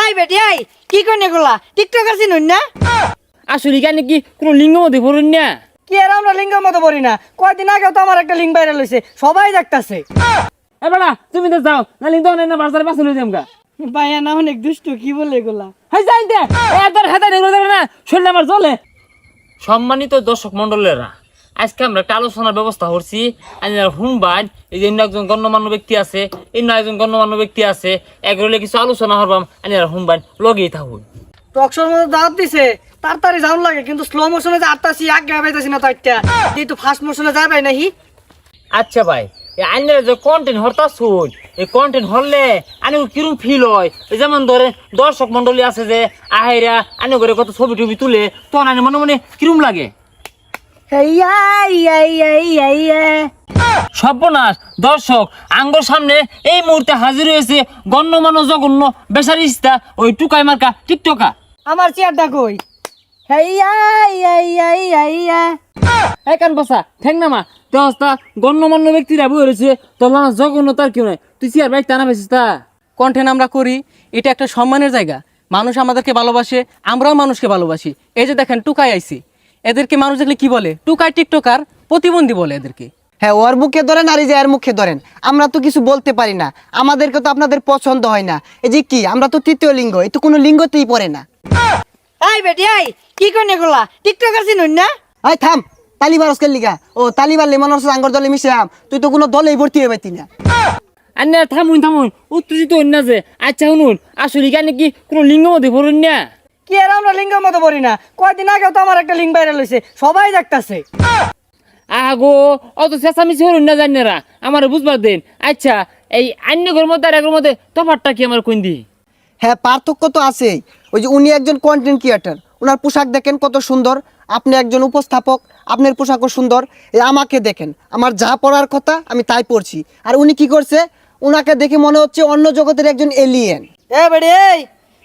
I Beti I কি কইনে গোলা TikToker চিনুন না আসলে কেন কি কোনো লিঙ্গ মধ্যে পড়ুন না কি আর আমরা লিঙ্গের মতো বলি না কয়দিন আগেও তো আমার একটা লিঙ্গ ভাইরাল হইছে সবাই দেখতাছে এ বেড়া তুমি তো যাও না লিঙ্গ না বাজারে পাশে লই যামগা ভাইয়া না অনেক দুষ্ট কি বলে গোলা হাই যাই দে এদার হাতে নেগুলো দেবে না শরীর আমার জ্বলে। সম্মানিত দর্শক মণ্ডলেরা, আজকে আমরা একটা আলোচনার ব্যবস্থা করছি। হুমবাদ এই যে একজন গণ্যমান্য ব্যক্তি আছে, অন্য একজন গণ্যমান্য ব্যক্তি আছে, এগুলো কিছু আলোচনা করবাম। হুমবাদ লগেই থাকুন। টকশোর মধ্যে দাঁত দিছে তাড়াতাড়ি যাওন লাগে কিন্তু স্লো মোশনে যে আটটাছি আগে পাইতাছি না তো একটা কিন্তু ফাস্ট মোশনে যাই পাই নাহি। আচ্ছা ভাই, আইনের যে কন্টেন্ট হরতাস হই, এই কন্টেন্ট হরলে আনি কিরম ফিল হয়? যেমন ধরেন দর্শক মন্ডলী আছে যে আহেরা আনি করে কত ছবি টবি তুলে, তখন আনি মনে মনে কিরম লাগে? সর্বনাশ দর্শক, আঙ্গর সামনে এই মুহূর্তে হাজির হয়েছে গণ্যমান্য জঘন্য বেসারিস্তা ওই টুকাই মার্কা টিকটকা। আমার চেয়ারটা কই? কান বসা ঠেং নামা দেহস্তা গণ্যমান্য ব্যক্তিরা বই রয়েছে, তোর জঘন্য তার কেউ নাই, তুই চেয়ার বাইক টানা পেয়েছিস তা? কন্টেন্ট আমরা করি, এটা একটা সম্মানের জায়গা। মানুষ আমাদেরকে ভালোবাসে, আমরাও মানুষকে ভালোবাসি। এই যে দেখেন টুকাই আইছি, এদেরকে মানুষ দেখলে কি বলে? টুকাই টিকটকার, প্রতিবন্ধী বলে এদেরকে। হ্যাঁ, ওর মুখে ধরেন আর এই যে এর মুখে ধরেন, আমরা তো কিছু বলতে পারি না, আমাদেরকে তো আপনাদের পছন্দ হয় না। এই যে কি, আমরা তো তৃতীয় লিঙ্গ, এই তো কোনো লিঙ্গতেই পড়ে না। আই বেটি আই কি কইনে গোলা টিকটকার চিনুন না? আই থাম, তালিবার ওসকের লিগা ও তালিবার লেমন আঙ্গর দলে মিশে আম, তুই তো কোনো দলেই ভর্তি হয়ে পাইতি না। আন্না থামুন থামুন, উত্তেজিত হইন না যে। আচ্ছা শুনুন, আসলে কেন কি কোনো লিঙ্গ মধ্যে পড়ুন না? কি আর আমরা লিঙ্গের মতো বলি না কয়দিন আগেও তো আমার একটা লিঙ্গ ভাইরাল হইছে সবাই দেখতাছে। আগো অত চেঁচামেচি হরুন না জানেরা, আমার বুঝবার দেন। আচ্ছা এই আন্য ঘরের মধ্যে আর এগুলোর মধ্যে তফাৎটা কি আমার কোন দি? হ্যাঁ, পার্থক্য তো আছেই। ওই যে উনি একজন কন্টেন্ট ক্রিয়েটার, ওনার পোশাক দেখেন কত সুন্দর। আপনি একজন উপস্থাপক, আপনার পোশাকও সুন্দর। এই আমাকে দেখেন, আমার যা পড়ার কথা আমি তাই পড়ছি, আর উনি কি করছে? উনাকে দেখে মনে হচ্ছে অন্য জগতের একজন এলিয়েন। এ বেটি এই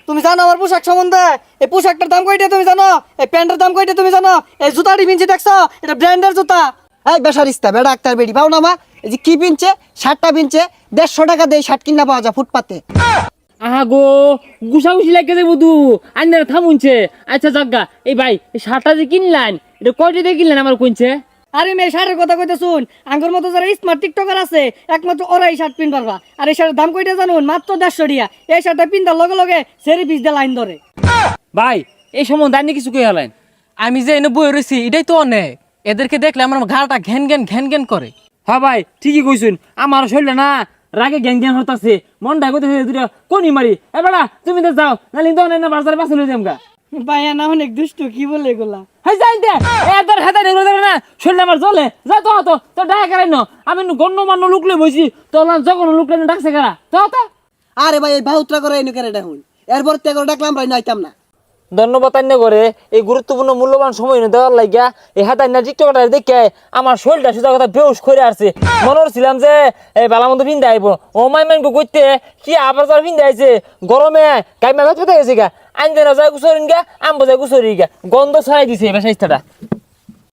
তুমি জানো আমার পোশাক সম্বন্ধে? এই পোশাকটার দাম কয়টা তুমি জানো? এই প্যান্টের দাম কয়টা তুমি জানো? এই জুতাটি পিনছি দেখছো? এটা ব্র্যান্ডের জুতা। এই বেসারিস্তা বেড়া আক্তার বেড়ি পাও না মা? এই যে কি পিনছে, শার্টটা পিনছে 150 টাকা দিয়ে শার্ট কিনা পাওয়া যায় ফুটপাতে। আগো গুছাগুছি লাগে যে বুধু আন্নারা থামুনছে। আচ্ছা জাগা এই ভাই, এই শার্টটা যে কিনলেন এটা কয়টা দিয়ে কিনলেন আমার কোনছে? আরে মেয়ে শার্টের কথা কইতে শুন, আঙ্গুর মতো যারা স্মার্ট টিকটকার আছে একমাত্র ওরাই শার্ট পিন পারবা। আর এই শার্টের দাম কইটা জানুন? মাত্র 150 টাকা। এই শার্টটা পিনতার লগে লগে সেরি পিস দিয়ে লাইন ধরে। ভাই এই সম্বন্ধে আন্নি কিছু কই হলেন? আমি যে এনে বই রয়েছি এটাই তো অনেক। এদেরকে দেখলে আমার ঘাড়টা ঘ্যান ঘ্যান করে। হ্যাঁ ভাই ঠিকই কইছুন, আমার শরীরে না রাগে গ্যাং গ্যাং হতাছে, মনটা কইতেছে দুটা কোনি মারি। এ বেড়া তুমি তো যাও, নালি তো না বাজারে পাশে লই যামগা। ভাইয়া না অনেক দুষ্ট কি বলে গোলা। হাই যাই দে এদার হাতে নেগুলো দেবে না শরীর আমার জ্বলে। যা তো ডাকা করাই ন, আমি গণ্যমান্য লুকলে বইছি, তোর যখন লুকলে ডাকছে কারা তো। আরে ভাই, এই বাহুত্রা করে এনে কেন দেখুন, এরপর তে করে ডাকলাম ভাই নাইতাম না। ধন্যবাদ আন্য করে এই গুরুত্বপূর্ণ মূল্যবান সময় দেওয়ার লাগিয়া। এই হাতে টিকটকটা দেখে আমার শরীরটা সোজা কথা বেউস করে আসছে। মনে করছিলাম যে এই বালা মতো পিন্ধে আইব, ও মাইমানকে করতে কি আবার যার পিন্ধে আইছে গরমে গাই মাথা পেতে গেছে গা। আইন যায় গুছরিন গা, আম বোঝায় গুছরি গা, গন্ধ ছড়াই দিছে এই বেসাইস্তাটা।